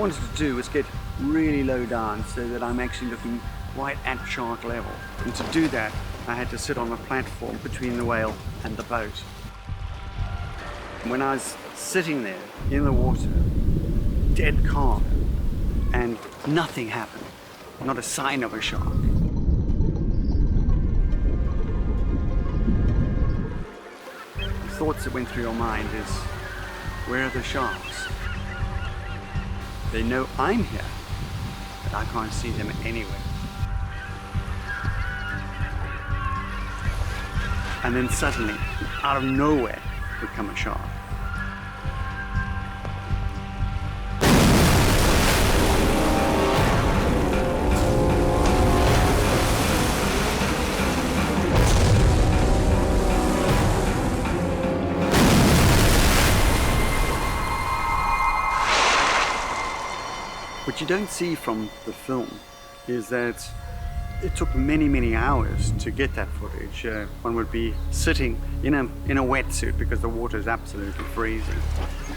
wanted to do was get really low down so that I'm actually looking right at shark level. And to do that, I had to sit on a platform between the whale and the boat. When I was sitting there in the water, dead calm, and nothing happened, not a sign of a shark. The thoughts that went through your mind is, where are the sharks? They know I'm here, but I can't see them anywhere. And then suddenly, out of nowhere, would come a shark. What you don't see from the film is that it took many, many hours to get that footage. One would be sitting in a wetsuit because the water is absolutely freezing.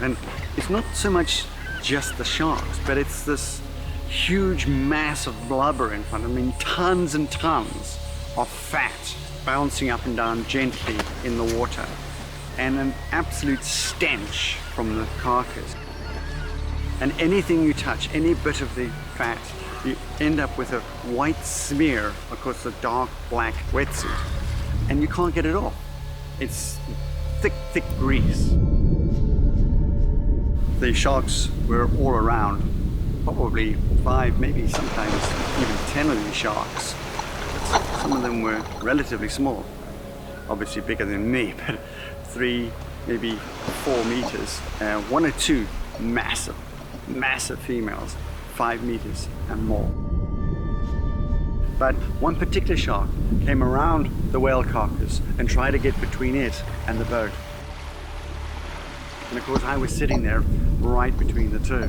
And it's not so much just the sharks, but it's this huge mass of blubber in front of me, tons and tons of fat bouncing up and down gently in the water, and an absolute stench from the carcass. And anything you touch, any bit of the fat, you end up with a white smear across the dark black wetsuit, and you can't get it off. It's thick, thick grease. The sharks were all around, probably 5, maybe sometimes even 10 of these sharks. Some of them were relatively small, obviously bigger than me, but 3, maybe 4 meters. 1 or 2 massive females, 5 meters and more. But one particular shark came around the whale carcass and tried to get between it and the boat. And of course I was sitting there right between the two.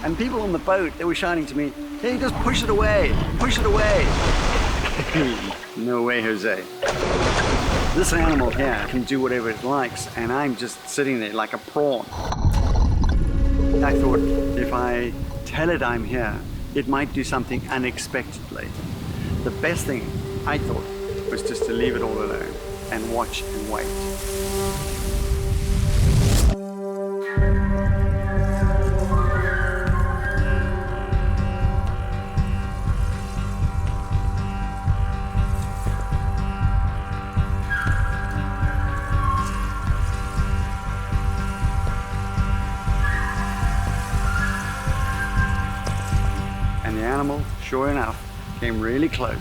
And people on the boat, they were shouting to me, "Hey, just push it away, push it away." No way, Jose. This animal here can do whatever it likes, and I'm just sitting there like a prawn. I thought if I tell it I'm here, it might do something unexpectedly. The best thing, I thought, was just to leave it all alone and watch and wait. And the animal, sure enough, came really close.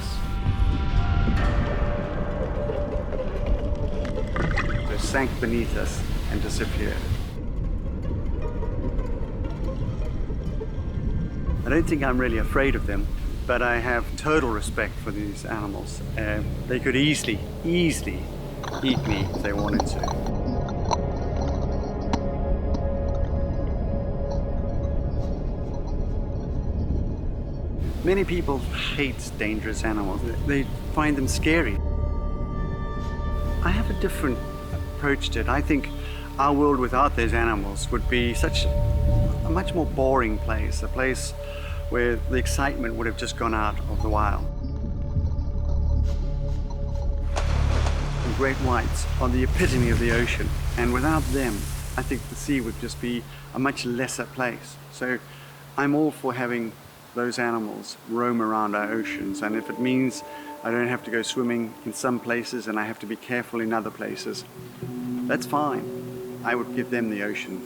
It sank beneath us and disappeared. I don't think I'm really afraid of them, but I have total respect for these animals. They could easily eat me if they wanted to. Many people hate dangerous animals. They find them scary. I have a different approach to it. I think our world without those animals would be such a much more boring place, a place where the excitement would have just gone out of the wild. The great whites are the epitome of the ocean, and without them, I think the sea would just be a much lesser place. So I'm all for having those animals roam around our oceans, and if it means I don't have to go swimming in some places and I have to be careful in other places, that's fine. I would give them the ocean